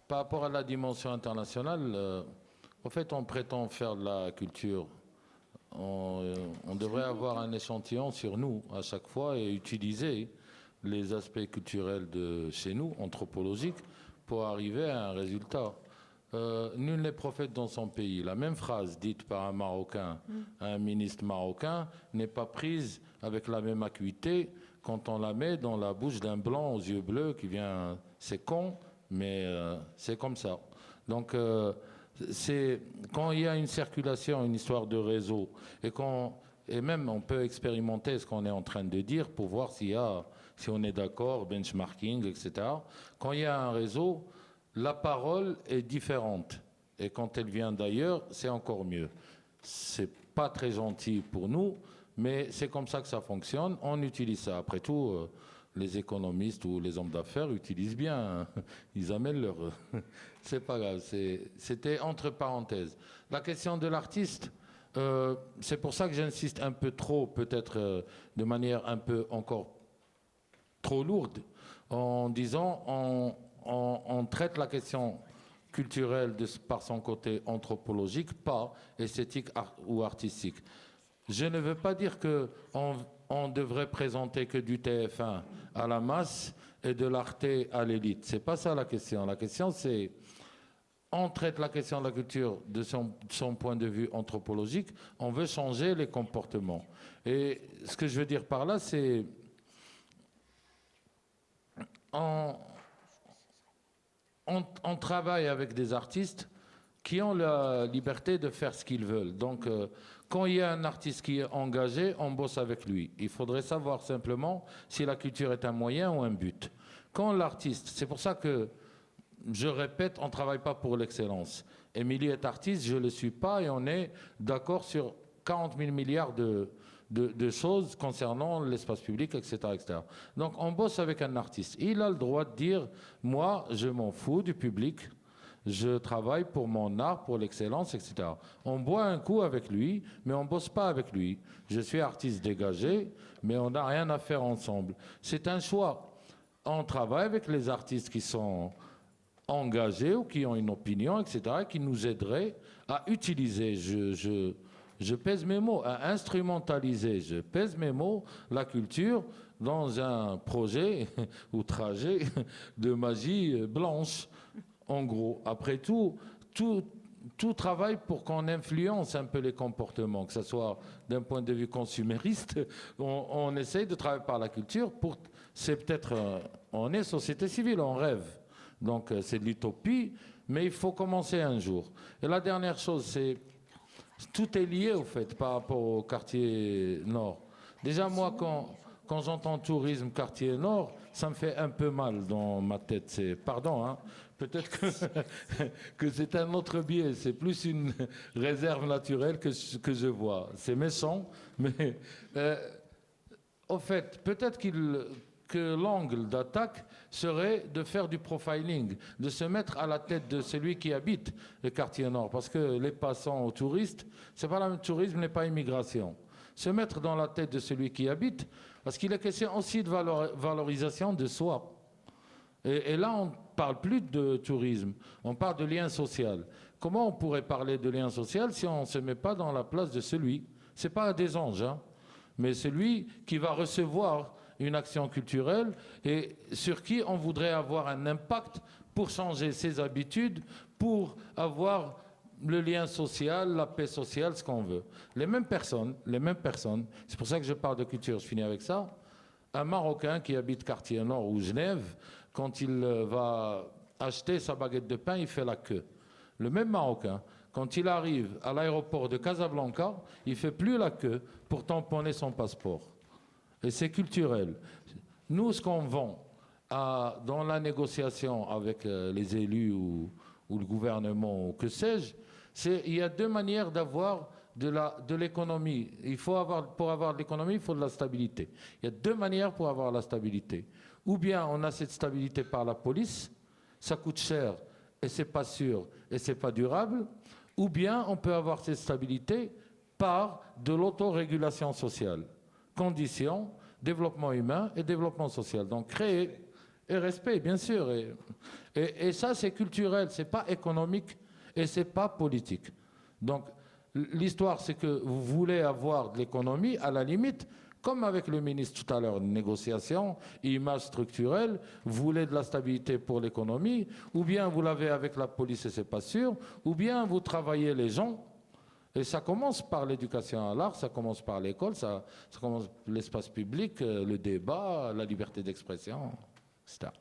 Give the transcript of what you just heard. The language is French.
par rapport à la dimension internationale, en fait, on prétend faire de la culture. On devrait avoir un échantillon sur nous à chaque fois et utiliser les aspects culturels de chez nous, anthropologiques, pour arriver à un résultat. Nul n'est prophète dans son pays. La même phrase dite par un Marocain à un ministre marocain n'est pas prise avec la même acuité quand on la met dans la bouche d'un blanc aux yeux bleus qui vient. C'est con, mais c'est comme ça. Donc, c'est quand il y a une circulation, une histoire de réseau, et même on peut expérimenter ce qu'on est en train de dire pour voir si on est d'accord, benchmarking, etc. Quand il y a un réseau, la parole est différente. Et quand elle vient d'ailleurs, c'est encore mieux. C'est pas très gentil pour nous, mais c'est comme ça que ça fonctionne. On utilise ça. Après tout, les économistes ou les hommes d'affaires utilisent bien. Hein. Ils amènent leur. C'est pas grave. C'était entre parenthèses. La question de l'artiste, c'est pour ça que j'insiste un peu trop, peut-être de manière un peu encore trop lourde, en disant on traite la question culturelle par son côté anthropologique, pas esthétique ou artistique. Je ne veux pas dire qu'on devrait présenter que du TF1 à la masse et de l'Arte à l'élite. C'est pas ça la question. La question, c'est on traite la question de la culture de son point de vue anthropologique, on veut changer les comportements. Et ce que je veux dire par là, c'est on, on travaille avec des artistes qui ont la liberté de faire ce qu'ils veulent. Donc, quand il y a un artiste qui est engagé, on bosse avec lui. Il faudrait savoir simplement si la culture est un moyen ou un but. Quand l'artiste, c'est pour ça que je répète, on ne travaille pas pour l'excellence. Émilie est artiste, je ne le suis pas, et on est d'accord sur 40 000 milliards de choses concernant l'espace public, etc., etc. Donc on bosse avec un artiste. Il a le droit de dire, moi, je m'en fous du public, je travaille pour mon art, pour l'excellence, etc. On boit un coup avec lui, mais on ne bosse pas avec lui. Je suis artiste dégagé, mais on n'a rien à faire ensemble. C'est un choix. On travaille avec les artistes qui sont engagés ou qui ont une opinion, etc., qui nous aideraient à utiliser, je pèse mes mots, à instrumentaliser, je pèse mes mots, la culture dans un projet ou trajet de magie blanche, en gros. Après tout travaille pour qu'on influence un peu les comportements, que ce soit d'un point de vue consumériste, on essaye de travailler par la culture pour, c'est peut-être, on est société civile, on rêve. Donc c'est de l'utopie, mais il faut commencer un jour. Et la dernière chose, c'est tout est lié au fait par rapport au quartier nord. Déjà moi, quand j'entends tourisme quartier nord, ça me fait un peu mal dans ma tête. C'est pardon, hein, peut-être que c'est un autre biais. C'est plus une réserve naturelle que je vois. C'est méchant, mais au fait, peut-être que l'angle d'attaque serait de faire du profiling, de se mettre à la tête de celui qui habite le quartier nord, parce que les passants aux touristes, c'est pas le tourisme n'est pas immigration. Se mettre dans la tête de celui qui habite, parce qu'il est question aussi de valorisation de soi. Et là, on ne parle plus de tourisme, on parle de lien social. Comment on pourrait parler de lien social si on ne se met pas dans la place de celui, c'est pas des anges, hein, mais celui qui va recevoir une action culturelle et sur qui on voudrait avoir un impact pour changer ses habitudes, pour avoir le lien social, la paix sociale, ce qu'on veut. Les mêmes personnes, c'est pour ça que je parle de culture, je finis avec ça. Un Marocain qui habite quartier nord ou Genève, quand il va acheter sa baguette de pain, il fait la queue. Le même Marocain, quand il arrive à l'aéroport de Casablanca, il fait plus la queue pour tamponner son passeport. Et c'est culturel. Nous, ce qu'on vend dans la négociation avec les élus ou le gouvernement ou que sais-je, il y a deux manières d'avoir de l'économie. Pour avoir de l'économie, il faut de la stabilité. Il y a deux manières pour avoir la stabilité. Ou bien on a cette stabilité par la police, ça coûte cher et c'est pas sûr et c'est pas durable. Ou bien on peut avoir cette stabilité par de l'autorégulation sociale. Conditions, développement humain et développement social. Donc Et respect, bien sûr. Et ça, c'est culturel, c'est pas économique et c'est pas politique. Donc, l'histoire, c'est que vous voulez avoir de l'économie, à la limite, comme avec le ministre tout à l'heure, négociation, image structurelle, vous voulez de la stabilité pour l'économie, ou bien vous l'avez avec la police et c'est pas sûr, ou bien vous travaillez les gens. Et ça commence par l'éducation à l'art, ça commence par l'école, ça commence l'espace public, le débat, la liberté d'expression, etc.